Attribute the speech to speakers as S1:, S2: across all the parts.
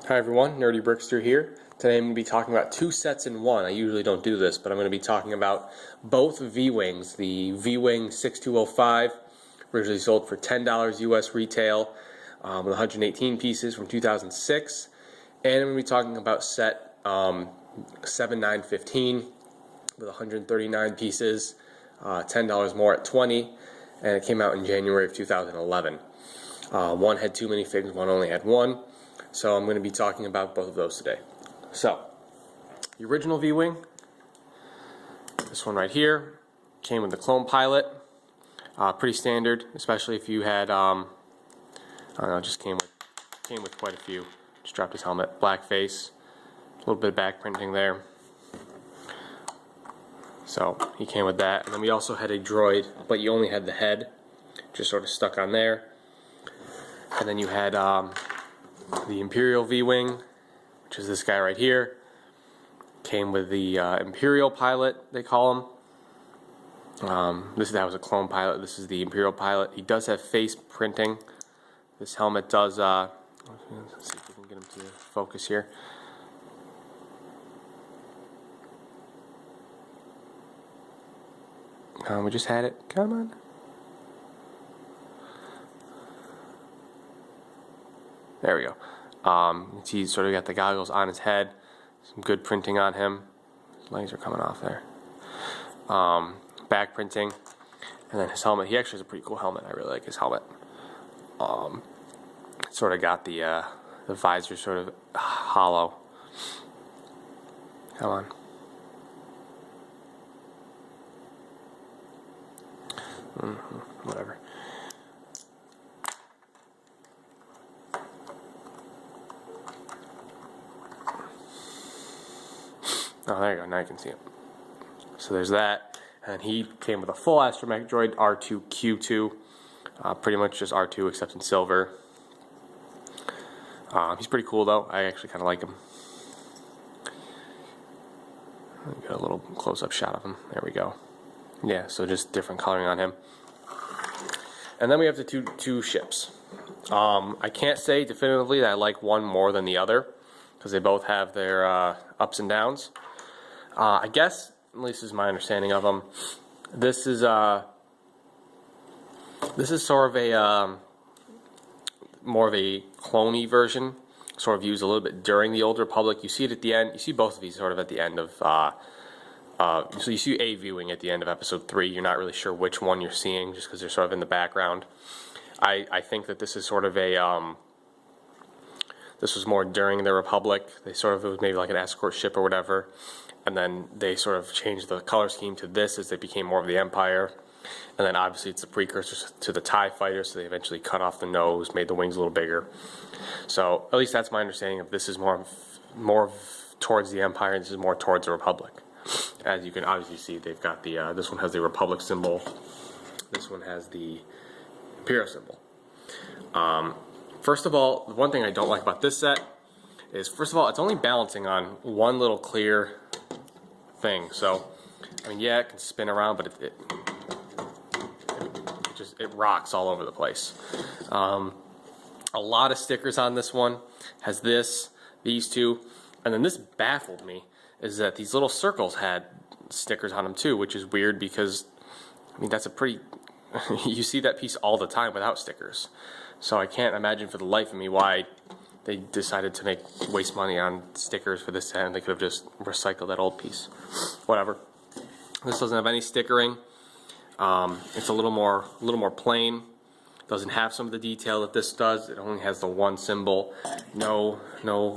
S1: Hi everyone, Nerdy Brickster here. Today I'm going to be talking about two sets in one. I usually don't do this, but I'm going to be talking about both V-Wings. The V-Wing 6205, originally sold for $10 US retail, with 118 pieces from 2006. And I'm going to be talking about set 7915 with 139 pieces, $10 more at 20, and it came out in January of 2011. One had two minifigs, one only had one. So I'm going to be talking about both of those today. So, the original V-Wing, this one right here, came with the clone pilot. Pretty standard, especially if you had, I don't know, just came with quite a few. Just dropped his helmet, black face, a little bit of back printing there. So he came with that, and then we also had a droid, but you only had the head, just sort of stuck on there. And then you had the Imperial V-Wing, which is this guy right here. Came with the Imperial pilot, they call him. That was a clone pilot. This is the Imperial pilot. He does have face printing. This helmet does, let's see if we can get him to focus here. We just had it. Come on. There we go. He's sort of got the goggles on his head. Some good printing on him. His legs are coming off there. Back printing. And then his helmet. He actually has a pretty cool helmet. I really like his helmet. Sort of got the visor sort of hollow. Come on. Whatever. Oh, there you go. Now you can see it. So there's that. And he came with a full astromech droid, R2-Q2. Pretty much just R2 except in silver. He's pretty cool though. I actually kind of like him. Get a little close-up shot of him. There we go. Yeah, so just different coloring on him. And then we have the two ships. I can't say definitively that I like one more than the other, because they both have their ups and downs. I guess, at least is my understanding of them, this is sort of a more of a clone-y version, sort of used a little bit during the Old Republic. You see it at the end. You see both of these sort of at the end of. So you see a V-Wing at the end of Episode 3. You're not really sure which one you're seeing, just because they're sort of in the background. I think that this is sort of a. This was more during the Republic. It was maybe like an escort ship or whatever. And then they sort of changed the color scheme to this as they became more of the Empire. And then obviously it's the precursor to the TIE Fighter, so they eventually cut off the nose, made the wings a little bigger. So at least that's my understanding of this is more towards the Empire, and this is more towards the Republic. As you can obviously see, they've got the, this one has the Republic symbol. This one has the Imperial symbol. First of all, the one thing I don't like about this set is, first of all, it's only balancing on one little clear thing. So, I mean, yeah, it can spin around, but it rocks all over the place. A lot of stickers on this one. Has these two, and then this baffled me, is that these little circles had stickers on them too, which is weird because, I mean, that's a pretty, you see that piece all the time without stickers. So I can't imagine for the life of me why they decided to waste money on stickers for this set, and they could have just recycled that old piece. Whatever. This doesn't have any stickering. It's a little more plain. Doesn't have some of the detail that this does. It only has the one symbol. No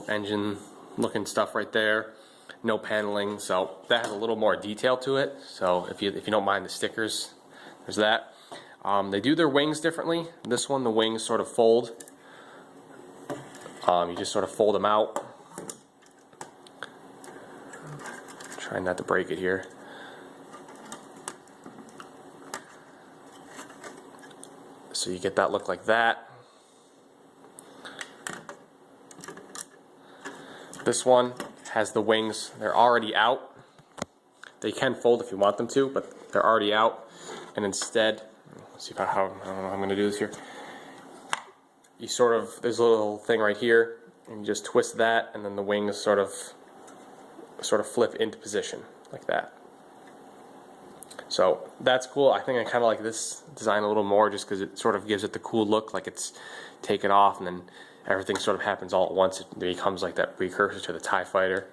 S1: engine looking stuff right there. No paneling. So that has a little more detail to it. So if you don't mind the stickers, there's that. They do their wings differently. This one, the wings sort of fold. You just sort of fold them out. Try not to break it here. So you get that look like that. This one has the wings. They're already out. They can fold if you want them to, but they're already out. And instead, let's see how I don't know how I'm going to do this here. You sort of, there's a little thing right here, and you just twist that, and then the wings sort of flip into position like that. So that's cool. I think I kind of like this design a little more just because it sort of gives it the cool look, like it's taken off and then everything sort of happens all at once. It becomes like that precursor to the TIE Fighter.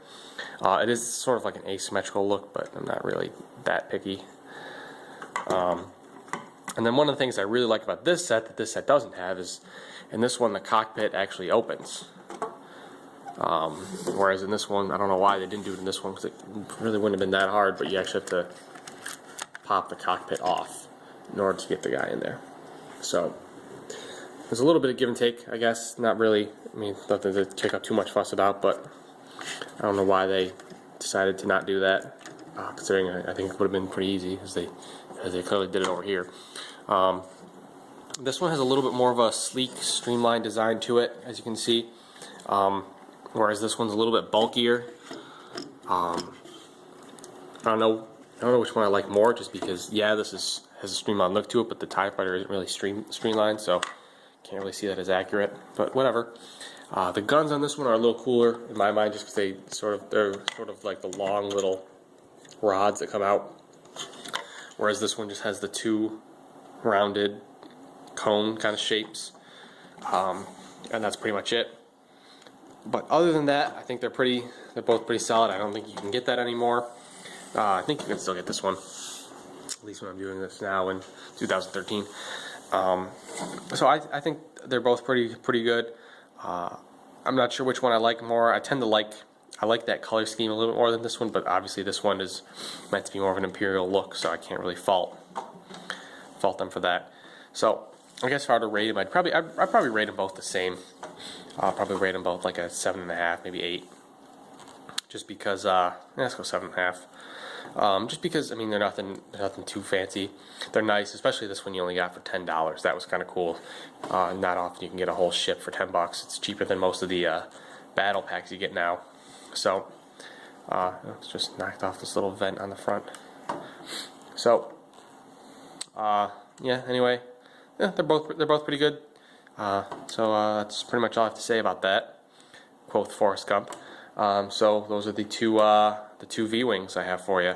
S1: It is sort of like an asymmetrical look, but I'm not really that picky. And then one of the things I really like about this set that this set doesn't have is, in this one the cockpit actually opens. Whereas in this one, I don't know why they didn't do it in this one, because it really wouldn't have been that hard, but you actually have to pop the cockpit off in order to get the guy in there. So there's a little bit of give and take, I guess. Not really, I mean, nothing to kick up too much fuss about, but I don't know why they decided to not do that, considering I think it would have been pretty easy, as they clearly did it over here. This one has a little bit more of a sleek, streamlined design to it, as you can see, whereas this one's a little bit bulkier. I don't know which one I like more, just because, yeah, this has a streamlined look to it, but the TIE Fighter isn't really streamlined, so can't really see that as accurate, but whatever. The guns on this one are a little cooler in my mind, just because they're sort of like the long little rods that come out, whereas this one just has the two rounded cone kind of shapes, and that's pretty much it. But other than that, I think they're both pretty solid. I don't think you can get that anymore. I think you can still get this one, at least when I'm doing this now in 2013. So I think they're both pretty good. I'm not sure which one I like more. I like that color scheme a little bit more than this one, but obviously this one is meant to be more of an Imperial look, so I can't really fault them for that. So I guess if I were to rate them, I'd probably rate them both the same. I'll probably rate them both like a 7.5, maybe 8. Just because, let's go 7.5. Just because, I mean, they're nothing too fancy. They're nice, especially this one you only got for $10. That was kind of cool. Not often you can get a whole ship for $10. It's cheaper than most of the battle packs you get now. So, it's just knocked off this little vent on the front. So, yeah. Anyway, yeah, they're both pretty good. So that's pretty much all I have to say about that. Quoth Forrest Gump. So those are the two V-wings I have for you.